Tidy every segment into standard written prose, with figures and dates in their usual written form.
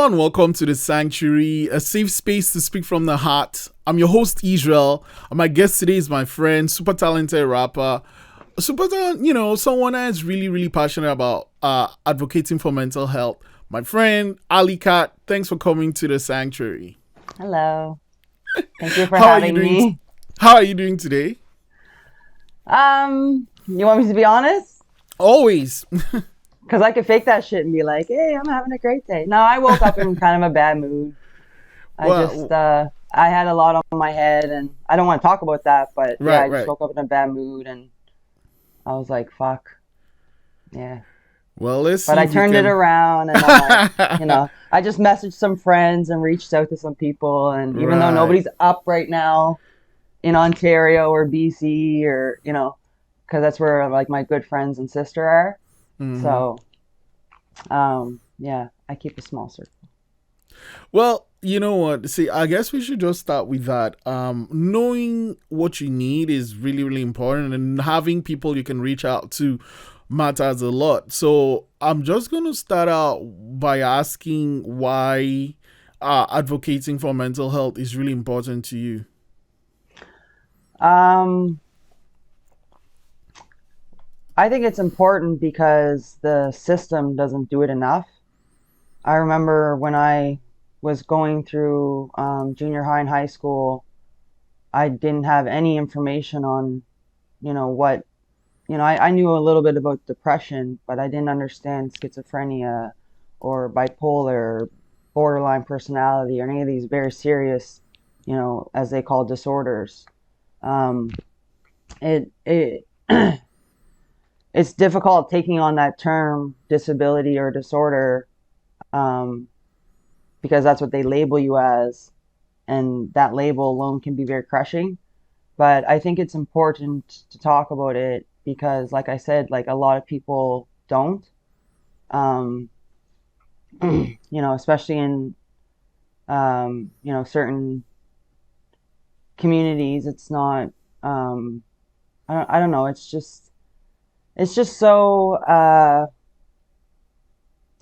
Hello and welcome to the Sanctuary, a safe space to speak from the heart. I'm your host, Israel, and my guest today is my friend, super talented rapper, someone that's really, really passionate about advocating for mental health. My friend, AllieKat, thanks for coming to the Sanctuary. Hello. Thank you for How are you having doing? me. How are you doing today? You want me to be honest? Always. Because I could fake that shit and be like, hey, I'm having a great day. No, I woke up in kind of a bad mood. Well, I had a lot on my head and I don't want to talk about that, but yeah, right, I just right. woke up in a bad mood and I was like, fuck. Yeah. Well, let's But see I if we turned it can. around and I'm like, I just messaged some friends and reached out to some people. And even though Right. nobody's up right now in Ontario or BC or, because that's where like my good friends and sister are. Hmm. So, yeah, I keep a small circle. Well, you know what? See, I guess we should just start with that. Knowing what you need is really, really important, and having people you can reach out to matters a lot. So, I'm just going to start out by asking why advocating for mental health is really important to you. Um, I think it's important because the system doesn't do it enough. I remember when I was going through junior high and high school, I didn't have any information on, what, I knew a little bit about depression, but I didn't understand schizophrenia or bipolar, borderline personality, or any of these very serious, as they call disorders. Um, it it's difficult taking on that term disability or disorder, um, because that's what they label you as, and that label alone can be very crushing. But I think it's important to talk about it because, like I said, like a lot of people don't, um, especially in certain communities. It's not. I don't know. It's just so.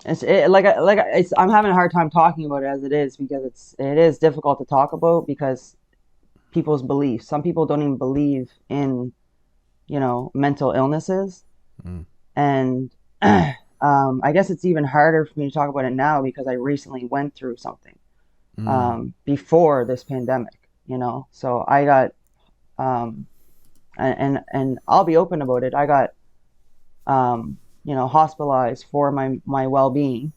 I'm having a hard time talking about it as it is because it is difficult to talk about because people's beliefs. Some people don't even believe in mental illnesses, Mm. and I guess it's even harder for me to talk about it now because I recently went through something Mm. before this pandemic. So I got um, and I'll be open about it. I got hospitalized for my well-being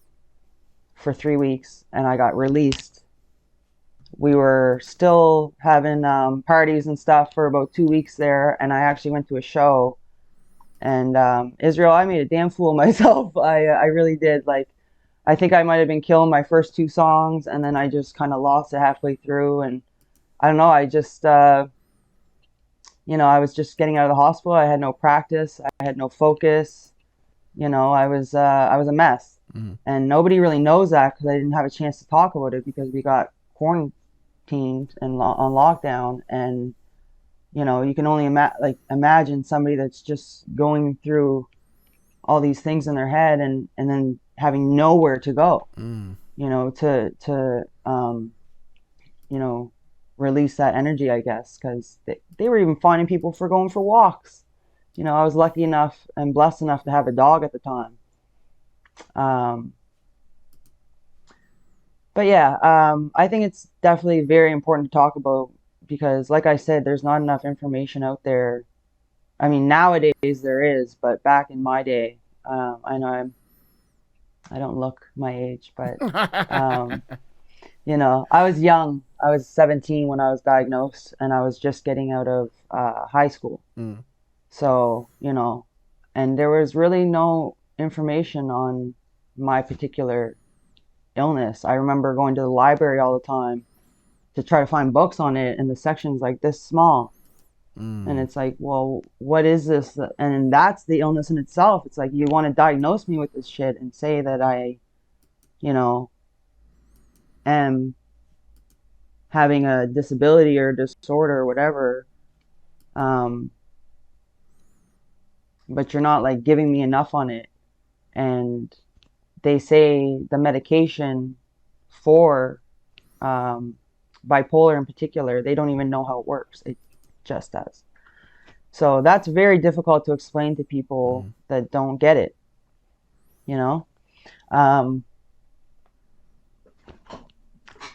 for 3 weeks, and I got released. We were still having parties and stuff for about 2 weeks there, and I actually went to a show. And Israel, I made a damn fool of myself. I really did. Like, I think I might have been killing my first two songs, and then I just kind of lost it halfway through. And I don't know. I just, I was just getting out of the hospital. I had no practice. I had no focus. I was a mess, Mm. and nobody really knows that because I didn't have a chance to talk about it because we got quarantined and on lockdown. And you can only imagine somebody that's just going through all these things in their head and then having nowhere to go, Mm. to you know release that energy, I guess, because they were even finding people for going for walks. I was lucky enough and blessed enough to have a dog at the time. um, but yeah, I think it's definitely very important to talk about because, like I said, there's not enough information out there. I mean, nowadays there is, but back in my day, I know I don't look my age, but um, I was young. I was 17 when I was diagnosed, and I was just getting out of high school. Mm. So, and there was really no information on my particular illness. I remember going to the library all the time to try to find books on it, and the section's like this small. And Mm. it's like, well, what is this? And that's the illness in itself. It's like you want to diagnose me with this shit and say that I, you know, am having a disability or disorder or whatever. Um, but you're not like giving me enough on it. And they say the medication. for bipolar in particular, they don't even know how it works. It just does. So that's very difficult to explain to people Mm. that don't get it, you know? Um,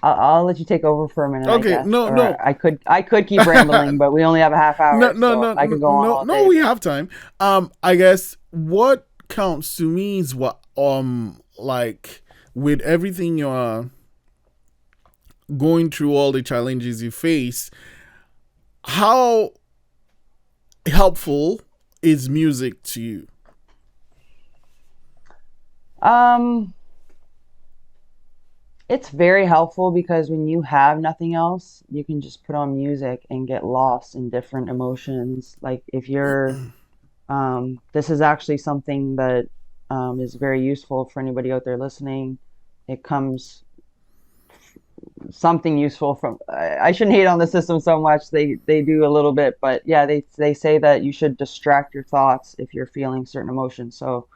I'll let you take over for a minute, I Okay, guess. no, Or no. I could keep rambling, but we only have a half No, hour, no, so no, I no, could go on no, all no. day. We have time. I guess what counts to me is what, like with everything you're going through, all the challenges you face, how helpful is music to you? Um, it's very helpful because when you have nothing else, you can just put on music and get lost in different emotions. Like if you're, this is actually something that is very useful for anybody out there listening. It comes something useful from. I shouldn't hate on the system so much. They do a little bit, but yeah, they say that you should distract your thoughts if you're feeling certain emotions. So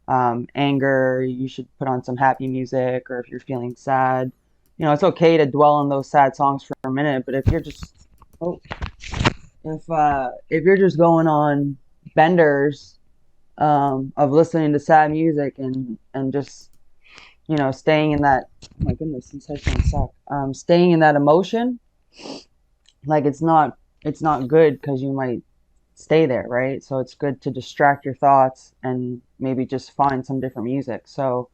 anger, you should put on some happy music, or if you're feeling sad, it's okay to dwell on those sad songs for a minute. But if you're just, oh, if you're just going on benders of listening to sad music and just staying in that, oh my goodness, these headphones suck. Staying in that emotion, like it's not good because you might stay there, right? So it's good to distract your thoughts and maybe just find some different music. So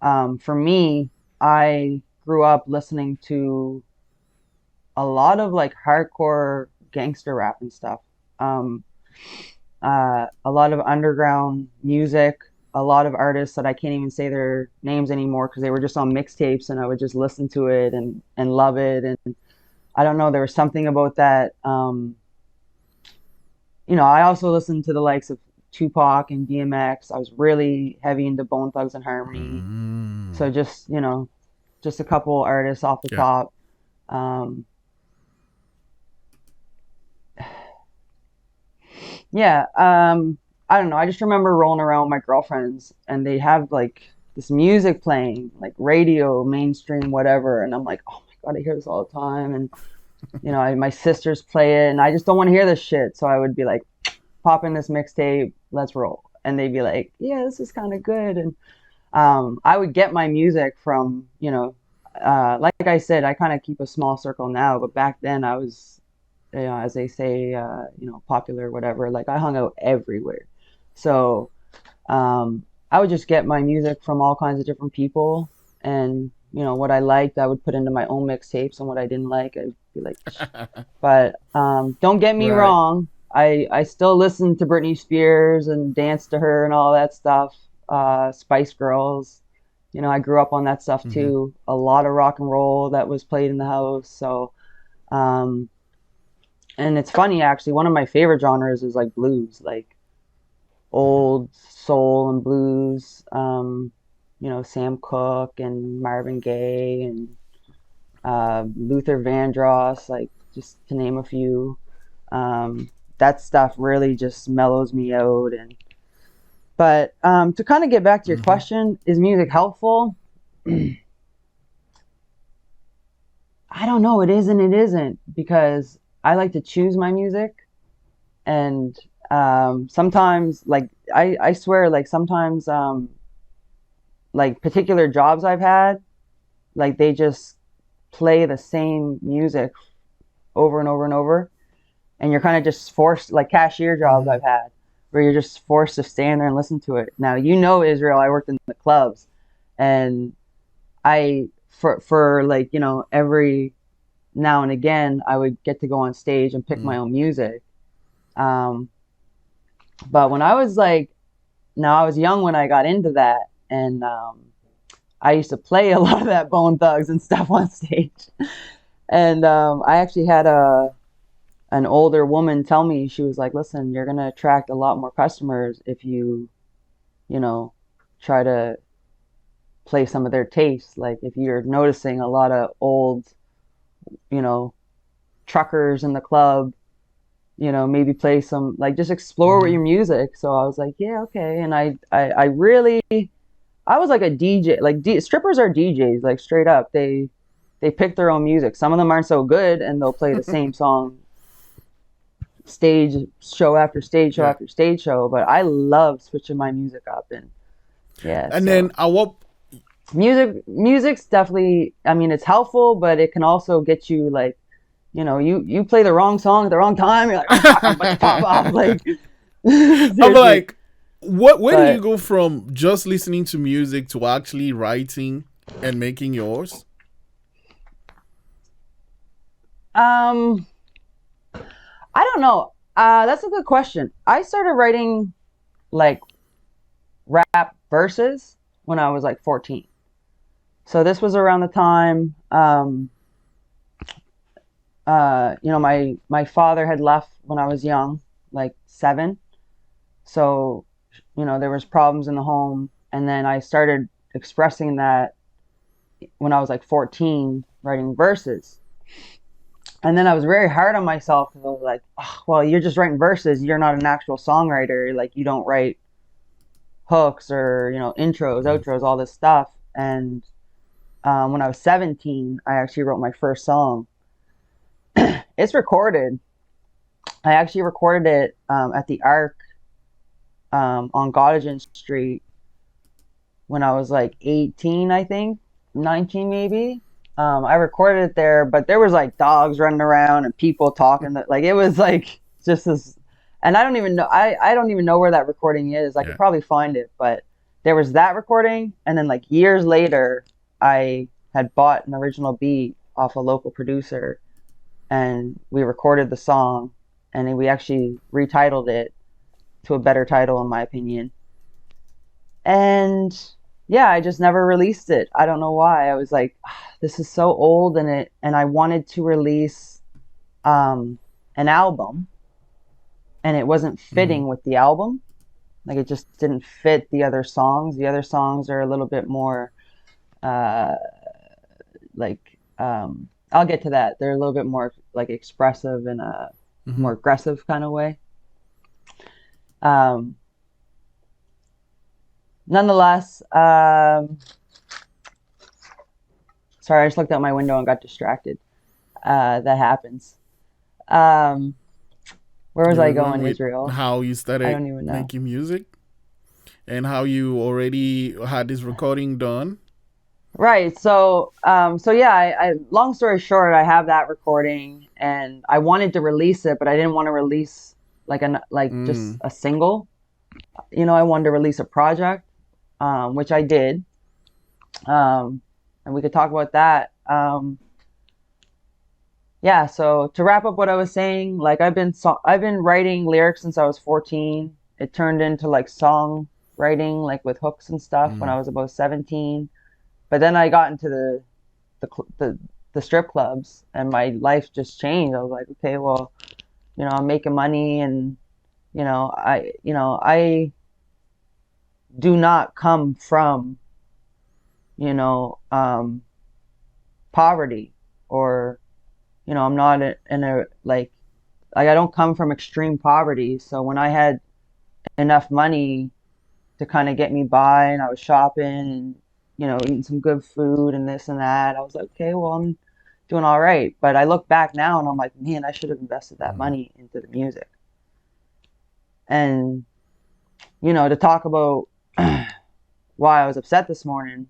for me, I grew up listening to a lot of like hardcore gangster rap and stuff. Um, a lot of underground music, a lot of artists that I can't even say their names anymore because they were just on mixtapes and I would just listen to it and love it. And I don't know, there was something about that. I also listened to the likes of Tupac and DMX. I was really heavy into Bone Thugs and Harmony. Mm. So just a couple artists off the Yeah. top. Um, yeah, I don't know. I just remember rolling around with my girlfriends and they have like this music playing, like radio, mainstream, whatever. And I'm like, oh my God, I hear this all the time. And, my sisters play it and I just don't want to hear this shit. So I would be like, pop in this mixtape, let's roll. And they'd be like, yeah, this is kind of good. And I would get my music from, like I said, I kind of keep a small circle now, but back then I was, as they say, popular, or whatever. Like I hung out everywhere. So I would just get my music from all kinds of different people. And, what I liked, I would put into my own mixtapes, and what I didn't like, I'd be like, but don't get me Right. wrong. I still listen to Britney Spears and dance to her and all that stuff. Spice Girls. I grew up on that stuff Hmm. too. A lot of rock and roll that was played in the house. So, um, and it's funny actually. One of my favorite genres is like blues, like old soul and blues. Sam Cooke and Marvin Gaye and Luther Vandross, like just to name a few. That stuff really just mellows me out. But to kind of get back to your Hmm. question, is music helpful? I don't know. It is and it isn't because I like to choose my music, and sometimes, like I swear, like sometimes, like particular jobs I've had, like they just play the same music over and over and over, and you're kind of just forced, like cashier jobs Hmm. I've had, where you're just forced to stand there and listen to it. Now, Israel, I worked in the clubs, and I for like every now and again I would get to go on stage and pick my own music. Um, but when I was like, now I was young when I got into that, and I used to play a lot of that Bone Thugs and stuff on stage. And I actually had an older woman tell me, she was like, listen, you're going to attract a lot more customers if you know try to play some of their tastes. Like if you're noticing a lot of old you know truckers in the club, maybe play some, like just explore with Hmm. your music. So I was like, yeah, okay. And I really I was like a DJ. Like strippers are DJs, like straight up. They pick their own music. Some of them aren't so good, and they'll play the same song stage show after stage show Yeah. after stage show. But I love switching my music up, and yeah. And then So at what music's definitely. I mean, it's helpful, but it can also get you like, you play the wrong song at the wrong time. You're like, oh fuck, I'm about to pop off. Like I'm seriously. like, what? Where do you But go from just listening to music to actually writing and making yours? um, I don't know. That's a good question. I started writing like rap verses when I was like 14. So this was around the time, my father had left when I was young, like 7. So, there was problems in the home, and then I started expressing that when I was like 14, writing verses. And then I was very hard on myself because I was like, oh, well, you're just writing verses. You're not an actual songwriter. Like you don't write hooks or intros, outros, all this stuff. And when I was 17, I actually wrote my first song. It's recorded. I actually recorded it at the Arc on Gottingen Street when I was like 18, I think, 19 maybe. I recorded it there, but there was like dogs running around and people talking. Like it was like just this, and I don't even know. I don't even know where that recording is. I could Yeah. probably find it, but there was that recording, and then like years later, I had bought an original beat off a local producer, and we recorded the song, and then we actually retitled it to a better title, in my opinion. And yeah, I just never released it. I don't know why. I was like, this is so old, and I wanted to release an album, and it wasn't Hmm. fitting with the album. Like it just didn't fit the other songs. The other songs are a little bit more uh, like I'll get to that. They're a little bit more like expressive in a Hmm. more aggressive kind of way. Um, Nonetheless, sorry, I just looked out my window and got distracted. That happens. Um, where was You I were going going, with Israel? how you I started don't even know. making music and how you already had this recording done. Right. So yeah. Long story short, I have that recording, and I wanted to release it, but I didn't want to release like just Mm. a single. I wanted to release a project, which I did. And we could talk about that. Yeah. So to wrap up what I was saying, like I've been writing lyrics since I was 14. It turned into like song writing, like with hooks and stuff, when Mm. I was about 17. But then I got into the cl- the strip clubs, and my life just changed. I was like, okay, well, I'm making money, and I do not come from you know poverty, or I'm not in a like I don't come from extreme poverty. So when I had enough money to kind of get me by, and I was shopping and eating some good food and this and that, I was like, okay, well, I'm doing all right. But I look back now and I'm like, man, I should have invested that Mm. money into the music. And to talk about why I was upset this morning,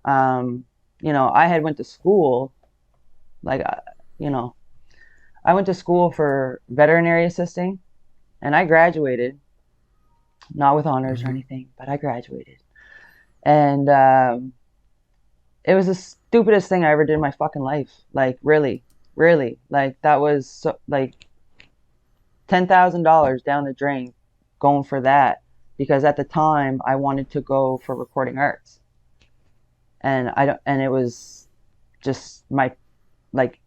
um, I had went to school, like you know I went to school for veterinary assisting, and I graduated, not with honors or Hmm. anything, but I graduated. And it was the stupidest thing I ever did in my fucking life. Like really, really, like that was so, like $10,000 down the drain going for that, because at the time I wanted to go for recording arts, and I don't, and it was just my like,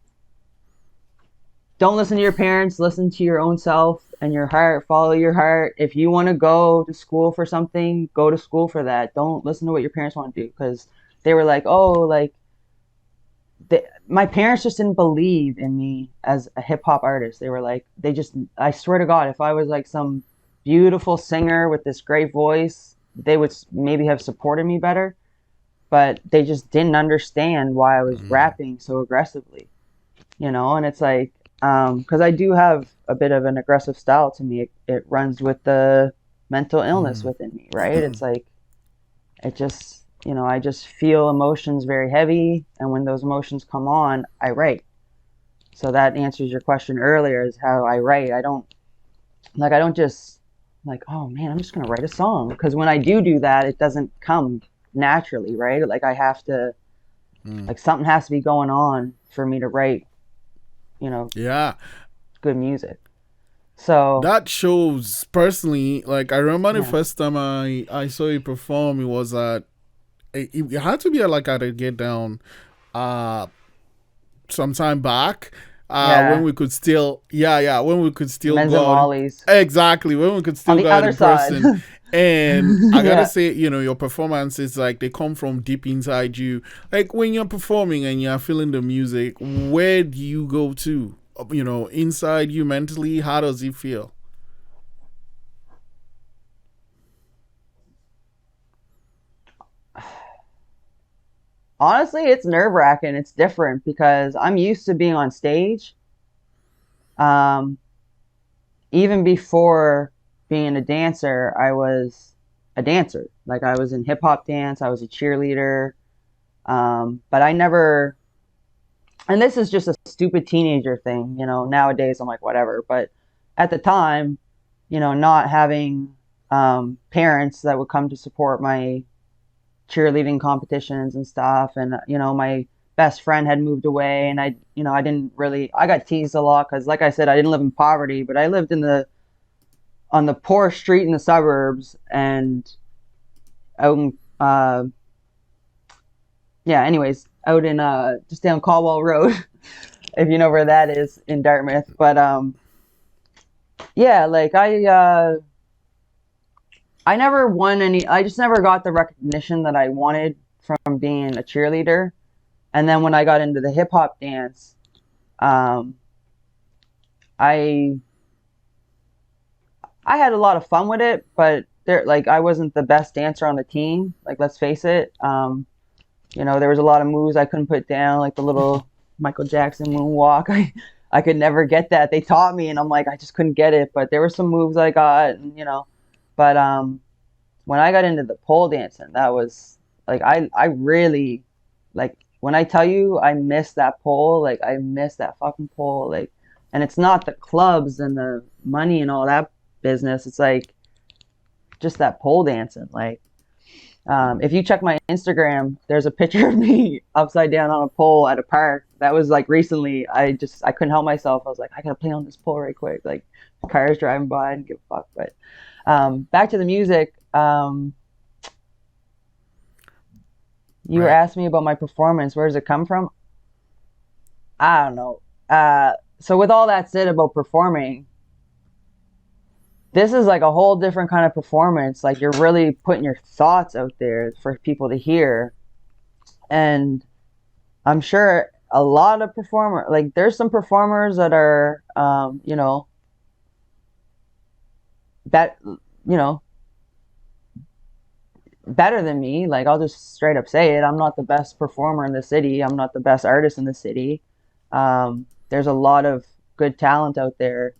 don't listen to your parents, listen to your own self and your heart, follow your heart. If you want to go to school for something, go to school for that. Don't listen to what your parents want to do, because they were like, oh, like my parents just didn't believe in me as a hip hop artist. They were like, I swear to God, if I was like some beautiful singer with this great voice, they would maybe have supported me better, but they just didn't understand why I was rapping so aggressively, you know. And it's like, because I do have a bit of an aggressive style to me. It runs with the mental illness within me, right? It's like, it just, you know, I just feel emotions very heavy, and when those emotions come on, I write. So that answers your question earlier, is how I write. I don't just like, oh man, I'm just gonna write a song, because when I do that, it doesn't come naturally, right? Like I have to, like something has to be going on for me to write, you know, Yeah, good music. So that shows personally. Like I remember the yeah, first time I saw you perform, it was at it had to be at like at a get down uh some time back, when yeah, we could still, yeah, when we could still men's and go out mollies exactly, when we could on still the go out other in side. person. And I gotta Yeah. say, you know, your performances, like they come from deep inside you. Like when you're performing and you're feeling the music, where do you go to, you know, inside you mentally? How does it feel? Honestly, it's nerve wracking. It's different because I'm used to being on stage. Um, Even before being a dancer, I was a dancer. Like I was in hip hop dance, I was a cheerleader. But I never, and this is just a stupid teenager thing, you know. Nowadays, I'm like, whatever. But at the time, you know, not having parents that would come to support my cheerleading competitions and stuff, and you know, my best friend had moved away, and you know, I didn't really, I got teased a lot because, like I said, I didn't live in poverty, but I lived in the on the poor street in the suburbs, and out in, yeah, anyways, out in just down Caldwell Road, if you know where that is in Dartmouth. But yeah, like I never won any, I just never got the recognition that I wanted from being a cheerleader. And then when I got into the hip hop dance, um, I I had a lot of fun with it, but there, like, I wasn't the best dancer on the team. Like, let's face it. You know, there was a lot of moves I couldn't put down, like the little Michael Jackson moonwalk. I could never get that. They taught me, and I'm like, I just couldn't get it. But there were some moves I got, and, you know. But when I got into the pole dancing, that was like, I really, like, when I tell you I miss that pole, like I miss that fucking pole, like. And it's not the clubs and the money and all that business. It's like just that pole dancing. Like, if you check my Instagram, there's a picture of me upside down on a pole at a park. That was like recently. I couldn't help myself. I was like, I gotta play on this pole right quick. Like, cars driving by, and give a fuck. But back to the music. You were Right. asking me about my performance. Where does it come from? I don't know. So with all that said about performing, this is like a whole different kind of performance. Like, you're really putting your thoughts out there for people to hear. And I'm sure a lot of like, there's some performers that are, you know, that, you know, better than me. Like, I'll just straight up say it. I'm not the best performer in the city. I'm not the best artist in the city. There's a lot of good talent out there,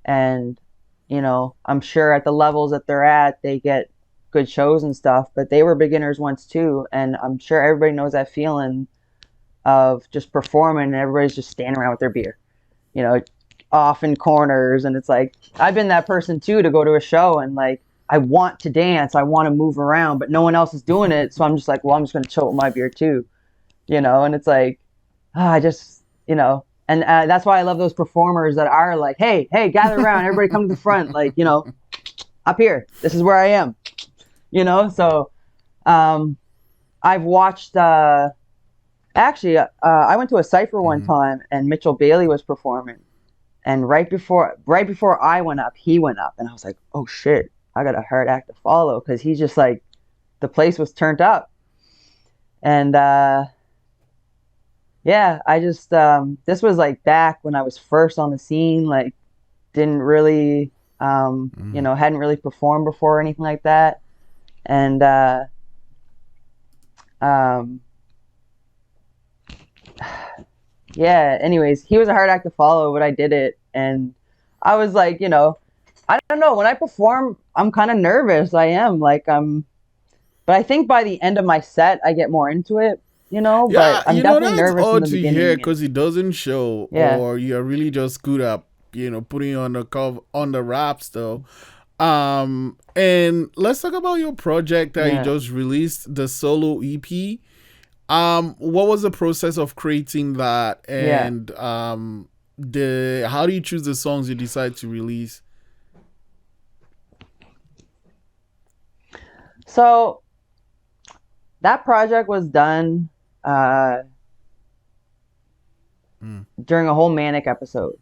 and you know, I'm sure at the levels that they're at, they get good shows and stuff. But they were beginners once too, and I'm sure everybody knows that feeling of just performing and everybody's just standing around with their beer, you know, off in corners. And it's like, I've been that person too, to go to a show and like, I want to dance, I want to move around, but no one else is doing it. So I'm just like, well, I'm just going to chill with my beer too, you know. And it's like, I just, you know, and that's why I love those performers that are like, hey, gather around, everybody come to the front, like, you know, up here, this is where I am, you know. So um, I've watched. Actually, I went to a cipher one time, and Mitchell Bailey was performing. And right before I went up, he went up, and I was like, oh shit, I got a hard act to follow, because he's just like, the place was turned up. And yeah, I just this was like back when I was first on the scene, like, didn't really you know, hadn't really performed before or anything like that. And um, yeah, anyways, he was a hard act to follow, but I did it. And I was like, I don't know. When I perform, I'm kind of nervous. I am like, but I think by the end of my set, I get more into it, but Yeah, I'm definitely that's nervous in odd the to hear beginning. And because it doesn't show, yeah, or you're really just good at, putting on the cover on the raps though. And let's talk about your project that you yeah. just released, the solo EP. What was the process of creating that, Yeah. and the how do you choose the songs you decide to release? So that project was done uh, Mm. during a whole manic episode.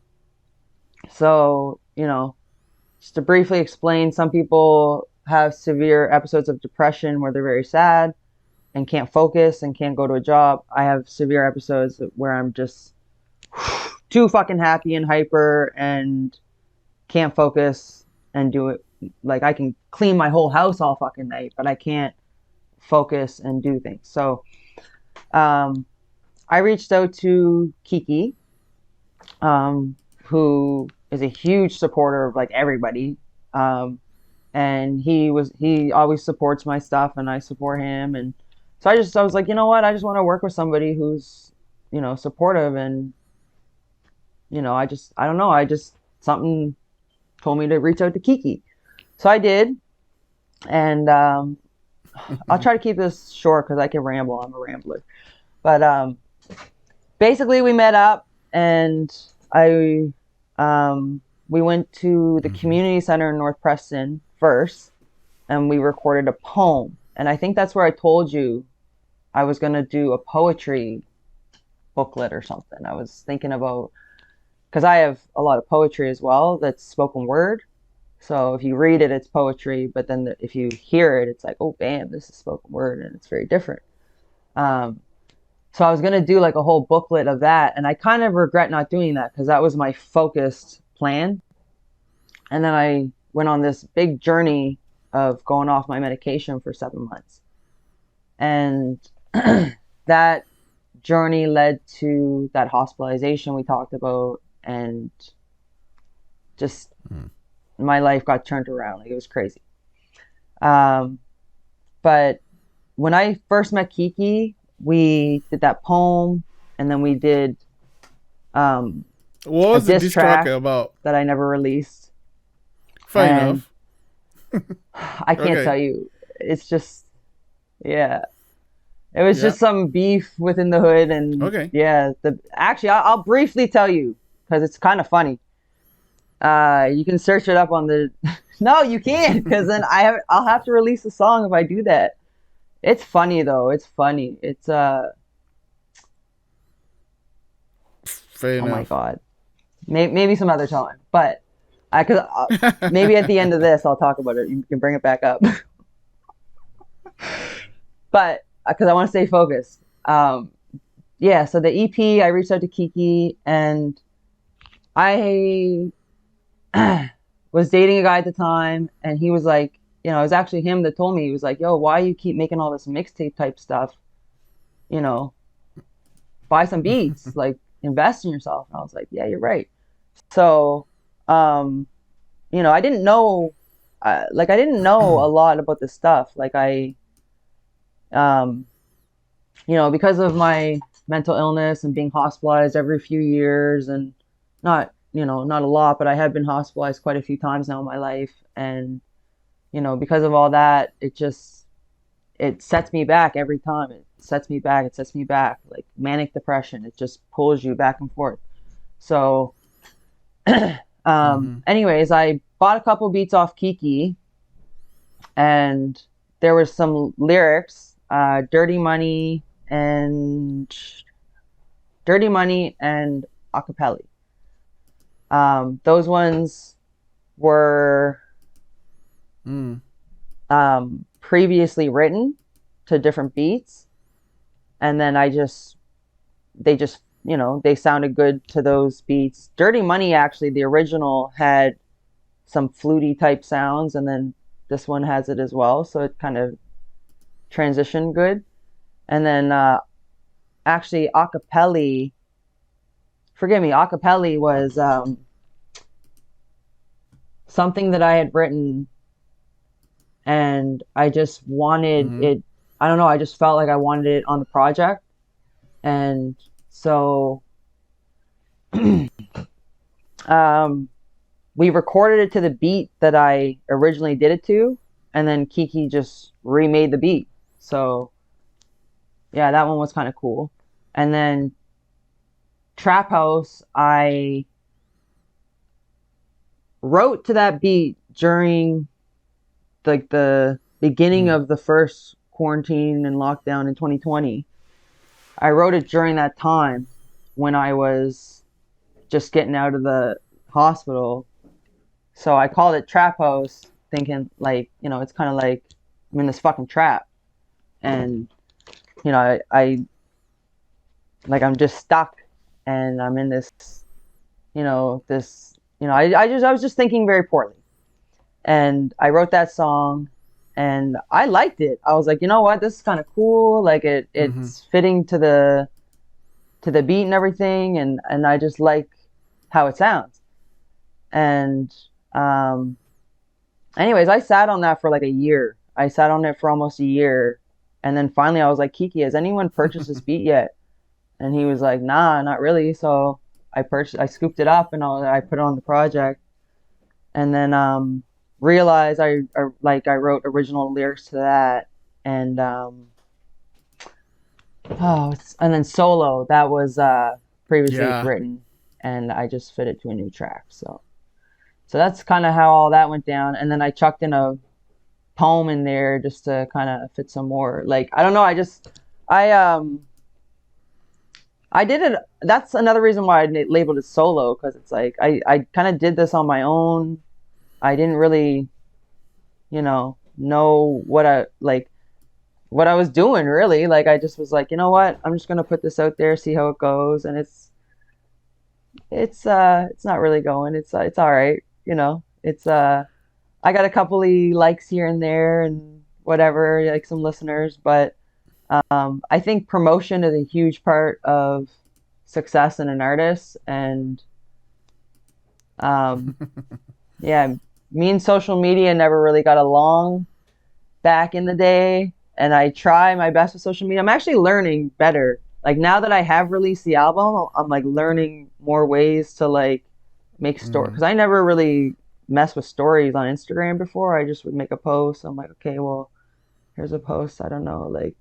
So, just to briefly explain, some people have severe episodes of depression where they're very sad and can't focus and can't go to a job. I have severe episodes where I'm just too fucking happy and hyper and can't focus and do it. Like I can clean my whole house all fucking night, but I can't focus and do things. So, um, I reached out to Kiki, who is a huge supporter of like everybody. Um, and he always supports my stuff and I support him. And so I was like, you know what? I just want to work with somebody who's, supportive. And, I don't know. Something told me to reach out to Kiki. So I did. And, I'll try to keep this short because I can ramble. I'm a rambler. But, basically we met up and we went to the Mm-hmm. community center in North Preston first and we recorded a poem. And I think that's where I told you I was going to do a poetry booklet or something. I was thinking about, because I have a lot of poetry as well that's spoken word. So if you read it, it's poetry, but then if you hear it, it's like, oh, bam, this is spoken word and it's very different. Um, so I was going to do like a whole booklet of that. And I kind of regret not doing that because that was my focused plan. And then I went on this big journey of going off my medication for 7 months. And that journey led to that hospitalization we talked about. And just Mm. my life got turned around. Like it was crazy. Um, but when I first met Kiki, we did that poem and then we did um, What a was the diss diss track track about? that I never released. Fine And enough. I can't Okay. tell you. It's just, yeah. It was Yeah. just some beef within the hood, and Okay. yeah. Actually, I'll briefly tell you because it's kind of funny. You can search it up on the. No, you can't, because then I'll have to release the song if I do that. It's funny though. It's funny. It's Fair oh my enough. god. Maybe some other time, but I could maybe at the end of this I'll talk about it. You can bring it back up, but because I want to stay focused. Yeah. So the EP, I reached out to Kiki, and I was dating a guy at the time, and he was like, it was actually him that told me. He was like, "Yo, why you keep making all this mixtape type stuff? You know, buy some beats, like invest in yourself." And I was like, "Yeah, you're right." So, um, I didn't know, I didn't know a lot about this stuff. Like um, because of my mental illness and being hospitalized every few years, and not a lot, but I have been hospitalized quite a few times now in my life, and because of all that, it sets me back every time. It sets me back. It sets me back. Like manic depression, it just pulls you back and forth. So, Mm-hmm. anyways, I bought a couple beats off Kiki, and there was some lyrics, and Dirty Money and Acapelli. Those ones were Mm. previously written to different beats, and then they just they sounded good to those beats. Dirty Money, actually, the original had some fluty type sounds, and then this one has it as well, so it kind of transitioned good. And then actually acapelli, forgive me, acapelli was something that I had written, and I just wanted Mm-hmm. it. I don't know, I just felt like I wanted it on the project. And so um, we recorded it to the beat that I originally did it to, and then Kiki just remade the beat. So yeah, that one was kind of cool. And then Trap House, I wrote to that beat during like the beginning Mm. of the first quarantine and lockdown in 2020. I wrote it during that time when I was just getting out of the hospital. So I called it Trap House, thinking like, it's kind of like I'm in this fucking trap, and I like I'm just stuck, and I'm in this, I was just thinking very poorly, and I wrote that song, and I liked it. I was like, you know what, this is kind of cool. Like Mm-hmm. it's fitting to the beat and everything, and I just like how it sounds. And um, anyways, I sat on that for like a year. I sat on it for almost a year, and then finally I was like, Kiki, has anyone purchased this beat yet? And he was like, Nah, not really. So I scooped it up, and I put it on the project, and then realized I wrote original lyrics to that, and and then solo that was previously Yeah. written, and I just fit it to a new track. So that's kind of how all that went down, and then I chucked in a poem in there just to kind of fit some more. Like I don't know, I I did it. That's another reason why I labeled it solo, because it's like I kind of did this on my own. I didn't really, know what I was doing really. Like I just was like, you know what? I'm just gonna put this out there, see how it goes, and it's not really going. It's all right, It's I got a couple of likes here and there and whatever, like some listeners, but I think promotion is a huge part of success in an artist, and um, yeah, me and social media never really got along back in the day, and I try my best with social media. I'm actually learning better. Like now that I have released the album, I'm like learning more ways to like make story, Mm-hmm. because I never really messed with stories on Instagram before. I just would make a post. I'm like, okay, well, here's a post. I don't know, like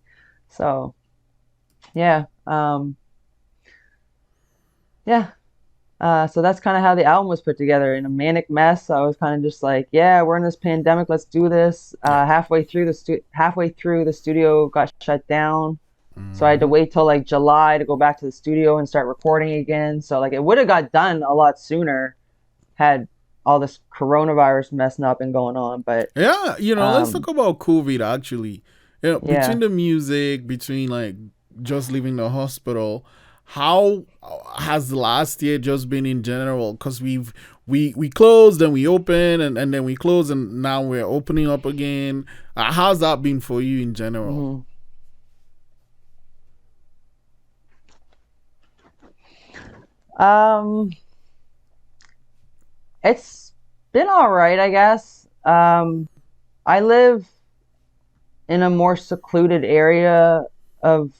so. Yeah, yeah. So that's kind of how the album was put together in a manic mess. I was kind of just like, yeah, we're in this pandemic. Let's do this. Yeah. Halfway through, the studio got shut down, so I had to Mm-hmm. wait till like July to go back to the studio and start recording again. So like it would have got done a lot sooner had all this coronavirus messing up and going on. But Yeah, let's talk um, about COVID actually. Between yeah. the music, between like just leaving the hospital, how has the last year just been in general? Because we closed and we open and then we close and now we're opening up again. How's that been for you in general? hmm Um, it's been all right, I guess. I live in a more secluded area of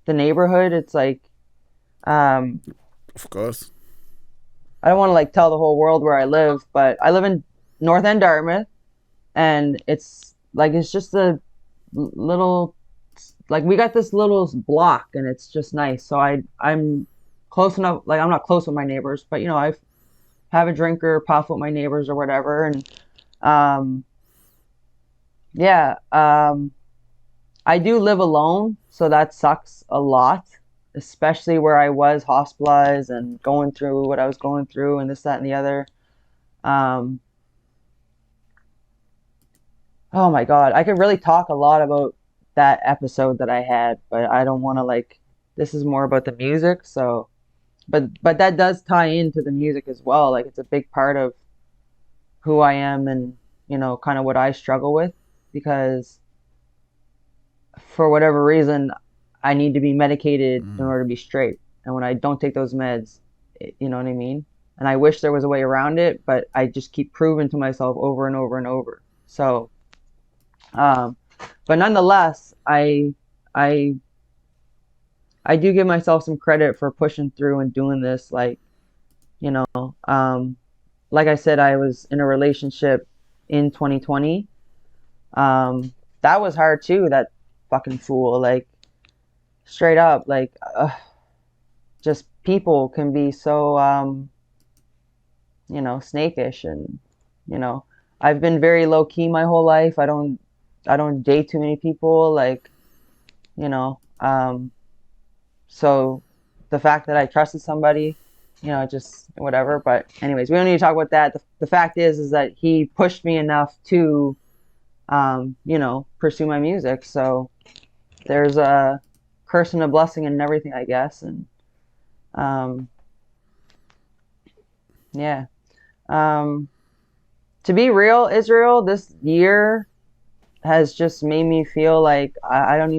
the neighborhood. It's like um, Of course. I don't want to like tell the whole world where I live, but I live in North End Dartmouth, and it's just a little, like we got this little block, and it's just nice. So I'm close enough. Like I'm not close with my neighbors, but I have a drink or puff with my neighbors or whatever, and um, yeah, I do live alone, so that sucks a lot, especially where I was hospitalized and going through what I was going through and this, that, and the other. Um, oh my God, I could really talk a lot about that episode that I had, but I don't want to like. This is more about the music, so but that does tie into the music as well. Like it's a big part of who I am, and kind of what I struggle with, because for whatever reason, I need to be medicated in Mm. order to be straight. And when I don't take those meds, you know what I mean? And I wish there was a way around it, but I just keep proving to myself over and over and over. So, um, but nonetheless, I, I do give myself some credit for pushing through and doing this. Like, you know, um, like I said, I was in a relationship in 2020. That was hard too. That fucking fool. Like, straight up, like, just people can be so snakish. And you know I've been very low key my whole life. I don't date too many people, like, you know so the fact that I trusted somebody, just whatever. But anyways, we don't need to talk about that. The fact is that he pushed me enough to pursue my music. So there's a curse and a blessing in everything, I guess. And um yeah. um to be real, Israel, this year has just made me feel like I don't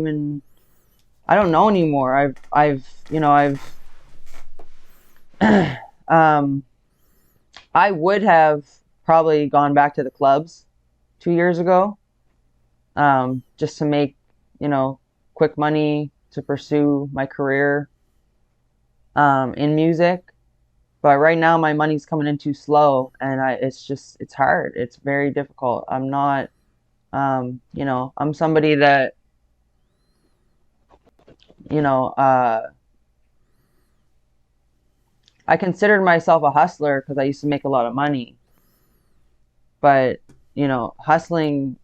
know anymore. Um, I would have probably gone back to the clubs 2 years ago, just to make, quick money to pursue my career, in music. But right now, my money's coming in too slow, and it's hard. It's very difficult. I'm not, I'm somebody that, you know, I considered myself a hustler because I used to make a lot of money. But, hustling,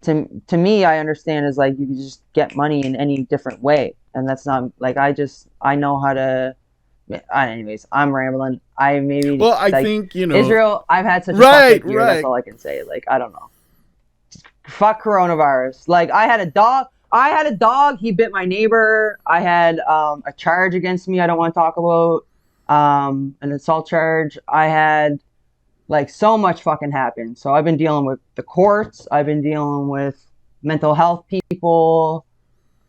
to me, I understand, is like you can just get money in any different way. And that's not like, I know how to. Anyways, I'm rambling. I maybe Well, I like think, Israel. I've had such a fucked right, up year. That's right. all I can say. Like, I don't know. Fuck coronavirus. Like, I had a dog. He bit my neighbor. I had a charge against me I don't want to talk about. An assault charge. I had, like, so much fucking happened. So I've been dealing with the courts. I've been dealing with mental health people.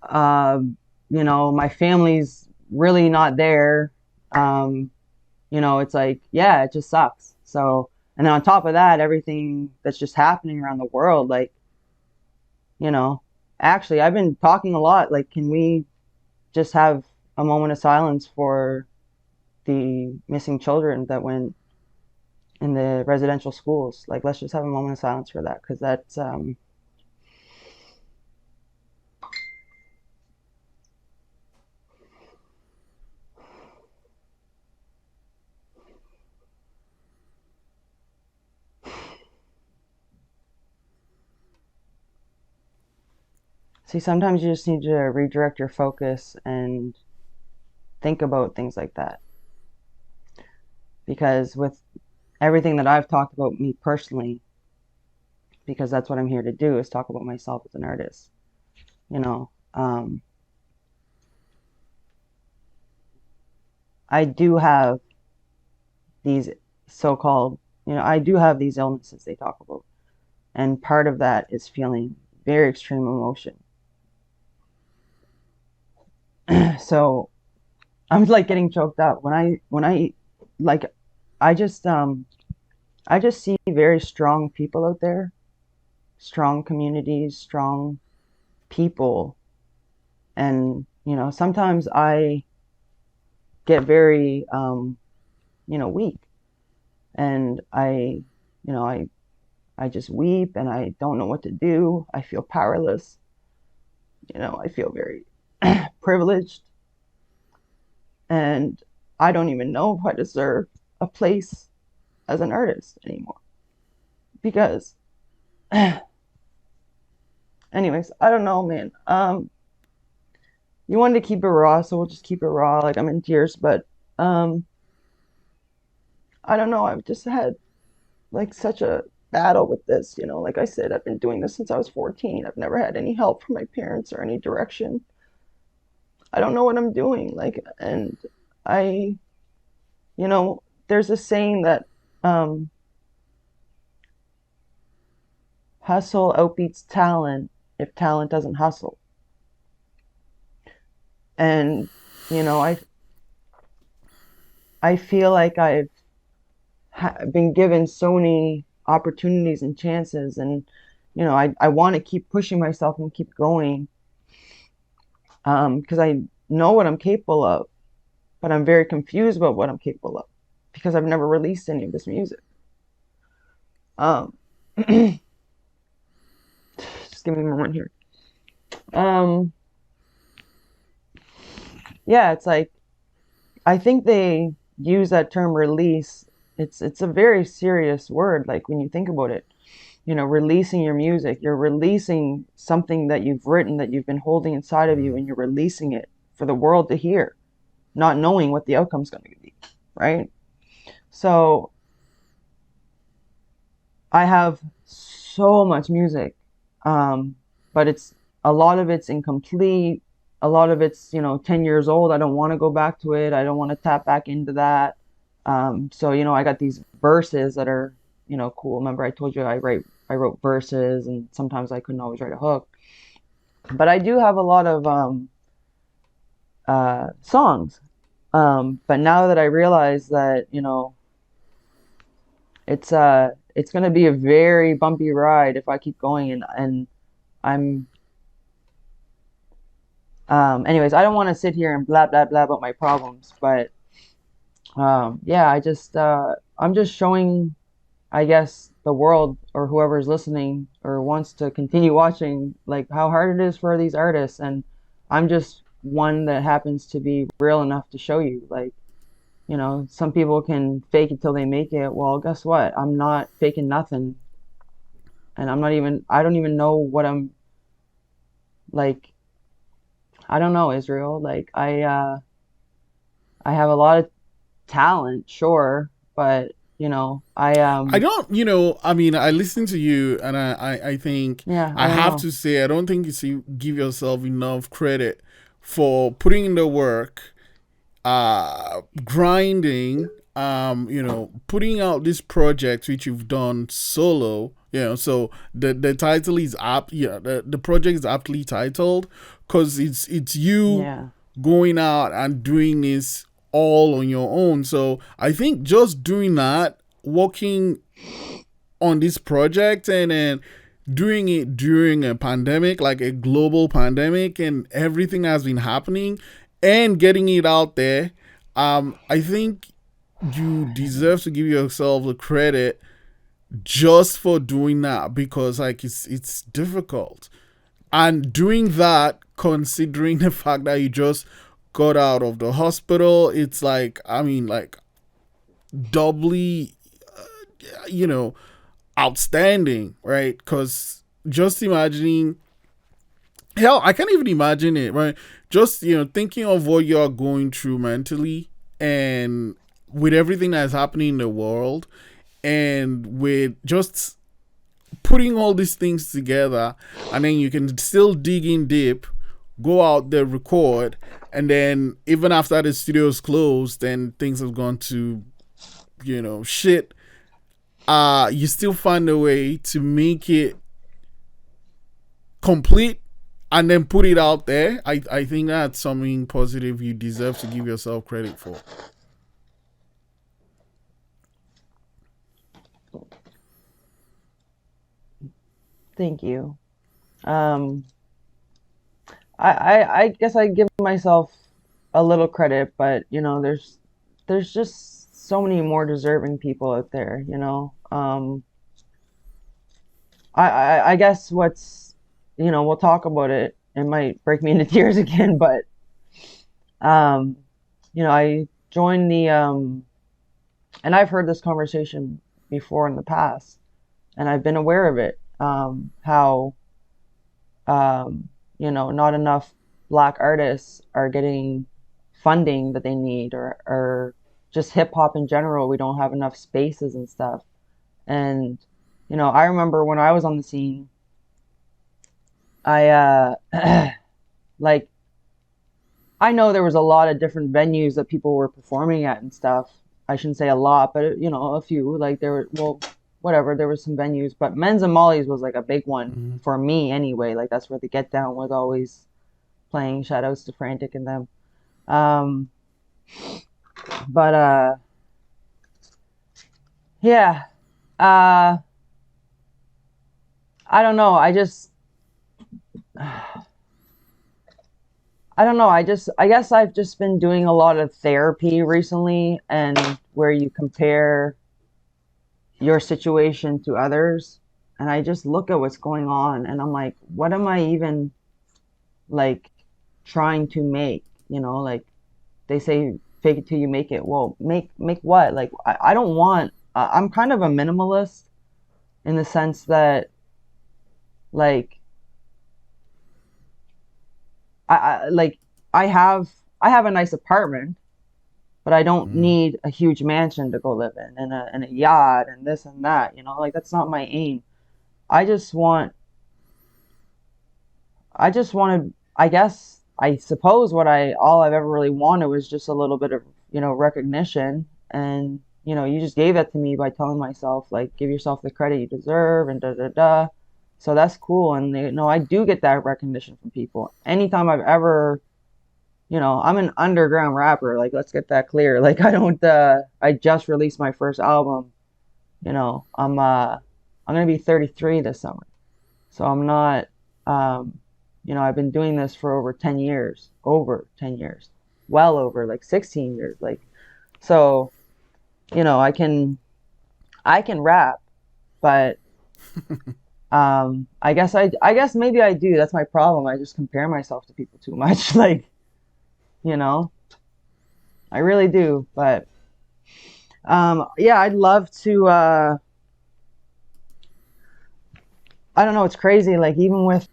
My family's really not there. Um, it's like, yeah, it just sucks. So, and then on top of that, everything that's just happening around the world, like, you know, actually, I've been talking a lot. Like, can we just have a moment of silence for the missing children that went in the residential schools? Like, let's just have a moment of silence for that, because that's see, sometimes you just need to redirect your focus and think about things like that. Because with everything that I've talked about me personally, because that's what I'm here to do, is talk about myself as an artist. You know, I do have these so-called, I do have these illnesses they talk about, and part of that is feeling very extreme emotion. So I'm like getting choked up when I like I just I just see very strong people out there, strong communities, strong people. And sometimes I get very weak, and I just weep, and I don't know what to do. I feel powerless. I feel very privileged, and I don't even know if I deserve a place as an artist anymore, because anyways, I don't know, man. You wanted to keep it raw, so we'll just keep it raw. Like, I'm in tears, but um I don't know. I've just had, like, such a battle with this. Like I said, I've been doing this since I was 14. I've never had any help from my parents or any direction. I don't know what I'm doing. Like, and I, there's a saying that, um, hustle outbeats talent if talent doesn't hustle. And you know, I feel like I've been given so many opportunities and chances, and you know, I want to keep pushing myself and keep going, because I know what I'm capable of, but I'm very confused about what I'm capable of because I've never released any of this music. Um, just give me a moment here. Um, yeah, it's like I think they use that term release. It's a very serious word. Like when you think about it, you know, releasing your music, you're releasing something that you've written that you've been holding inside of you, and you're releasing it for the world to hear, not knowing what the outcome's going to be, right? So I have so much music, um, but it's a lot of it's incomplete. A lot of it's, you know, 10 years old. I don't want to go back to it. I don't want to tap back into that. So, you know, I got these verses that are, you know, cool. Remember, I told you I wrote verses, and sometimes I couldn't always write a hook. But I do have a lot of songs. But now that I realize that, you know, it's gonna be a very bumpy ride if I keep going, and I'm anyways, I don't want to sit here and blah blah blah about my problems, but yeah, I'm just showing, I guess, the world or whoever's listening or wants to continue watching, like how hard it is for these artists, and I'm just one that happens to be real enough to show you, like, you know, some people can fake it till they make it. Well, guess what? I'm not faking nothing, and I don't even know what I'm like. I don't know, Israel. Like I have a lot of talent, sure, but you know, I don't, you know, I mean, I listen to you, and I think yeah, I I don't have know. to say, I don't think give yourself enough credit for putting in the work, grinding, you know, putting out this project which you've done solo. You know, so the title is apt. Yeah, the project is aptly titled because it's you Yeah. going out and doing this all on your own. So I think just doing that, working on this project, and then doing it during a pandemic, like a global pandemic, and everything has been happening, and getting it out there. I think you deserve to give yourself the credit just for doing that, because like it's difficult, and doing that considering the fact that you just got out of the hospital. It's like, I mean, like doubly, you know, outstanding, right? Because just imagining, hell, I can't even imagine it, right? Just, you know, thinking of what you're going through mentally, and with everything that's happening in the world, and with just putting all these things together, and then you can still dig in deep, go out there, record, and then even after the studio's closed and things have gone to, you know, shit, you still find a way to make it complete and then put it out there. I think that's something positive you deserve to give yourself credit for. Thank you. Um, I guess I give myself a little credit, but you know, there's just so many more deserving people out there, you know. I guess what's, you know, we'll talk about it. It might break me into tears again, but um, you know, I joined the and I've heard this conversation before in the past, and I've been aware of it. How you know, not enough black artists are getting funding that they need, or just hip hop in general. We don't have enough spaces and stuff. And, you know, I remember when I was on the scene, I, like, I know there was a lot of different venues that people were performing at and stuff. I shouldn't say a lot, but, you know, a few. Like, there were, well, whatever, there was some venues, but Men's and Molly's was like a big one Mm-hmm. for me anyway. Like that's where the Get Down was always playing. Shout outs to Frantic and them. Um, but yeah. Uh, I don't know. I don't know. I guess I've just been doing a lot of therapy recently, and where you compare your situation to others, and I just look at what's going on, and I'm like, what am I even like trying to make? Like they say, fake it till you make it. Well, make what? Like I don't want. I'm kind of a minimalist in the sense that like like I have I have a nice apartment, but I don't Mm-hmm. need a huge mansion to go live in and a yacht and this and that. Like that's not my aim. I just want I guess I suppose what I all I've ever really wanted was just a little bit of recognition, and you just gave that to me by telling myself like give yourself the credit you deserve and da da da. So that's cool, and I do get that recognition from people anytime I've ever. I'm an underground rapper. Like, let's get that clear. Like, I don't. I just released my first album. I'm gonna be 33 this summer, so I'm not. Um, I've been doing this for over 10 years, well over like 16 years. Like, so I can rap, but I guess maybe I do. That's my problem. I just compare myself to people too much. Like, you know. I really do. But yeah, I'd love to. I don't know. It's crazy. Like even with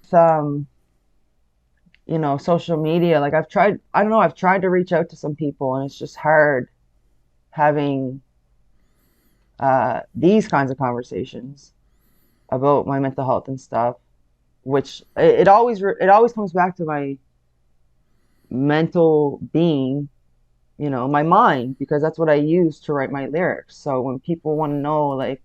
social media. Like I've tried. I don't know. I've tried to reach out to some people, and it's just hard having these kinds of conversations about my mental health and stuff. Which it always comes back to my mental being, my mind, because that's what I use to write my lyrics. So when people want to know, like,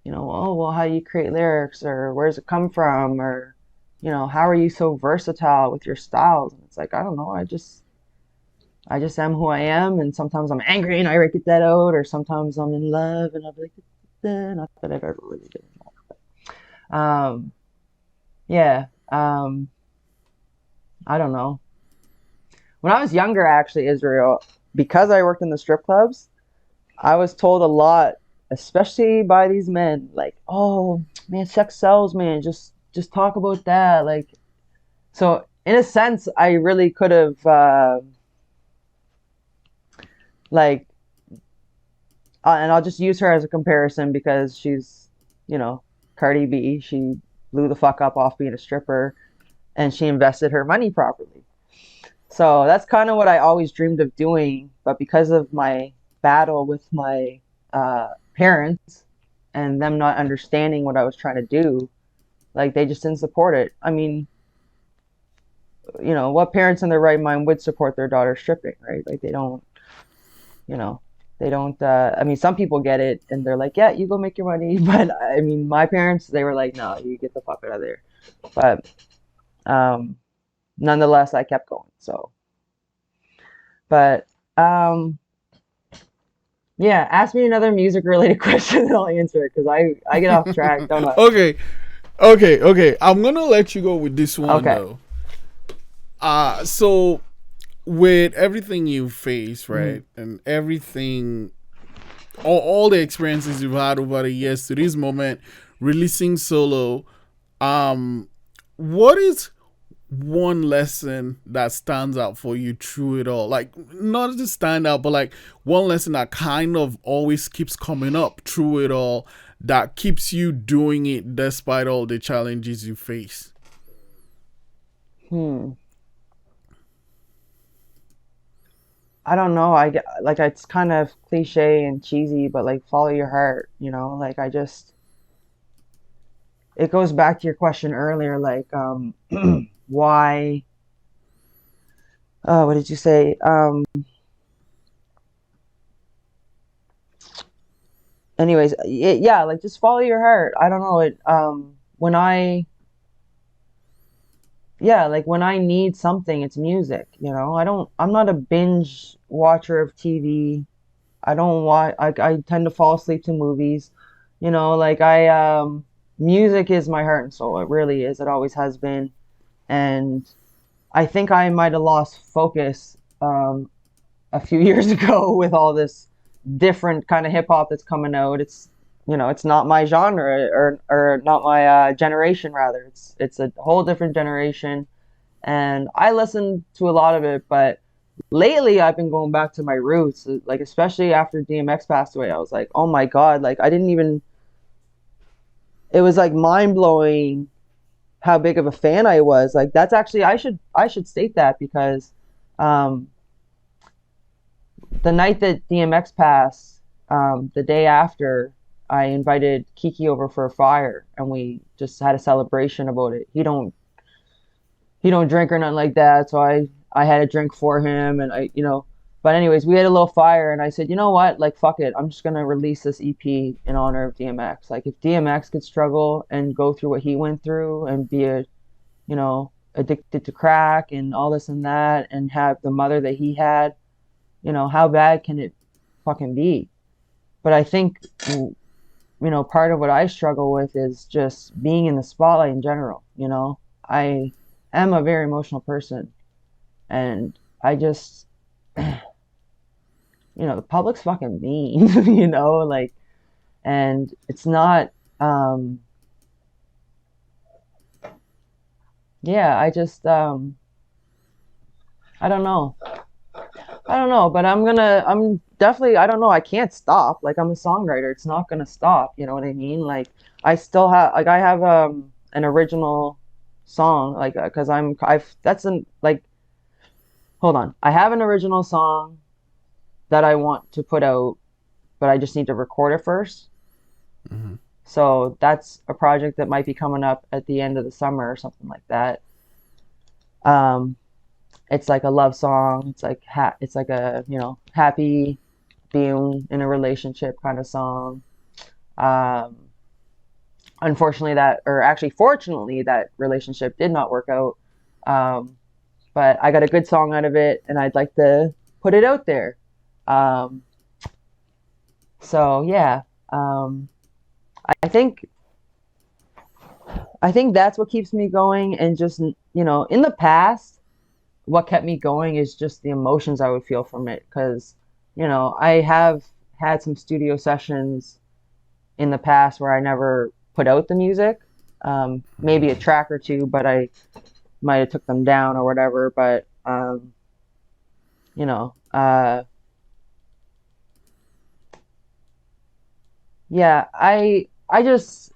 oh, well, how do you create lyrics, or where's it come from, or, how are you so versatile with your styles? And it's like, I don't know. I just am who I am. And sometimes I'm angry and I get that out, or sometimes I'm in love and I'll be like, not that I've ever really been in love. Yeah. I don't know. When I was younger, actually, Israel, because I worked in the strip clubs, I was told a lot, especially by these men, like, "Oh, man, sex sells, man. Just talk about that." Like, so in a sense, I really could have, like, and I'll just use her as a comparison because she's, you know, Cardi B. She blew the fuck up off being a stripper, and she invested her money properly. So that's kind of what I always dreamed of doing, but because of my battle with my parents and them not understanding what I was trying to do, like they just didn't support it. I mean, what parents in their right mind would support their daughter stripping, right? Like you know, they don't. I mean, some people get it and they're like, "Yeah, you go make your money," but I mean, my parents, they were like, "No, you get the fuck out of there." But um, nonetheless, I kept going. So, but um, yeah, ask me another music related question and I'll answer it because I get off track, don't I? Okay, okay. I'm gonna let you go with this one Okay. though. So with everything you face, Mhm. right, and everything, all the experiences you've had over the years to this moment, releasing solo, um, what is one lesson that stands out for you through it all? Like, not just stand out, but like one lesson that kind of always keeps coming up through it all, that keeps you doing it despite all the challenges you face. Hmm. I don't know. I get like it's kind of cliche and cheesy, but like follow your heart, Like it goes back to your question earlier, like why what did you say? anyways, yeah, like just follow your heart. I don't know it. When I Yeah, like when I need something, it's music. I'm not a binge watcher of TV. I don't watch. I tend to fall asleep to movies. Like music is my heart and soul. It really is. It always has been. And I think I might have lost focus a few years ago with all this different kind of hip hop that's coming out. It's not my genre, or not my generation rather. It's a whole different generation, and I listen to a lot of it, but lately I've been going back to my roots, like especially after DMX passed away. I was like, oh my God, like I didn't even. It was like mind blowing how big of a fan I was. Like that's actually I should state that because um, the night that DMX passed, the day after, I invited Kiki over for a fire, and we just had a celebration about it. He don't drink or nothing like that, so I had a drink for him, and But anyways, we had a little fire, and I said, you know what? Like, fuck it. I'm just gonna release this EP in honor of DMX. Like, if DMX could struggle and go through what he went through and be addicted to crack and all this and that, and have the mother that he had, how bad can it fucking be? But I think, part of what I struggle with is just being in the spotlight in general. I am a very emotional person, and I just, the public's fucking mean, like, and it's not, yeah, I don't know. I don't know, but I'm definitely, I don't know, I can't stop. Like, I'm a songwriter. It's not gonna stop, you know what I mean? Like, I have an original song, like, cause that's like, hold on. I have an original song that I want to put out, but I just need to record it first. Hmm. So that's a project that might be coming up at the end of the summer or something like that. Um, it's like a love song. It's like a, happy being in a relationship kind of song. Um, Unfortunately, or actually fortunately, that relationship did not work out. Um, but I got a good song out of it, and I'd like to put it out there. Um, so yeah, um, I think that's what keeps me going, and just in the past, what kept me going is just the emotions I would feel from it, because I have had some studio sessions in the past where I never put out the music, maybe a track or two, but I might have took them down or whatever. But you know, uh, yeah, I just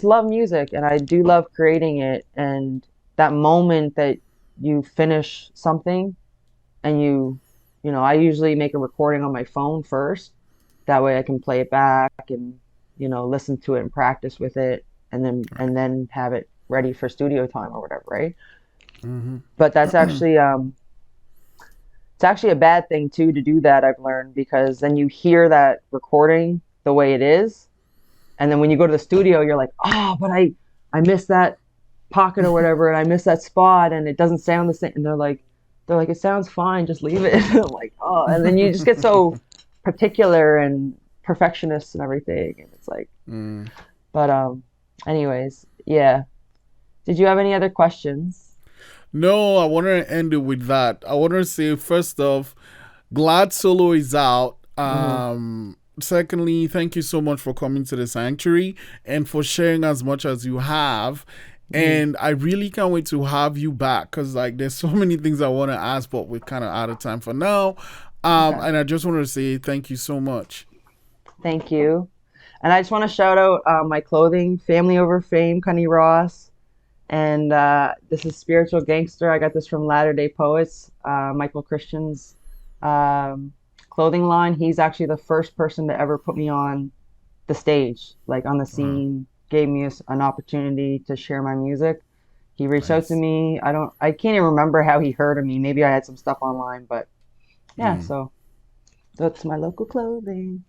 love music, and I do love creating it. And that moment that you finish something, and I usually make a recording on my phone first. That way I can play it back and listen to it and practice with it, and then Right. have it ready for studio time or whatever, right? Hmm. But that's actually it's actually a bad thing too to do that, I've learned, because then you hear that recording the way it is, and then when you go to the studio, you're like, oh, but I missed that pocket or whatever, and I missed that spot, and it doesn't sound the same. And they're like, it sounds fine, just leave it. I'm like, oh, and then you just get so particular and perfectionist and everything, and it's like, Mm. but anyways, yeah. Did you have any other questions? No, I want to end it with that. I want to say, first off, glad Solo is out. Hmm. Secondly, thank you so much for coming to the sanctuary and for sharing as much as you have. Hmm. And I really can't wait to have you back, because like there's so many things I want to ask, but we're kind of out of time for now. Okay. And I just want to say thank you so much. Thank you. And I just want to shout out my clothing, Family Over Fame, Connie Ross. And this is Spiritual Gangster. I got this from Latter Day Poets, Michael Christian's um, clothing line. He's actually the first person to ever put me on the stage, like on the Wow, scene, gave me an opportunity to share my music. He reached out to nice. me. I can't even remember how he heard of me. Maybe I had some stuff online, but yeah, Mm. so that's my local clothing.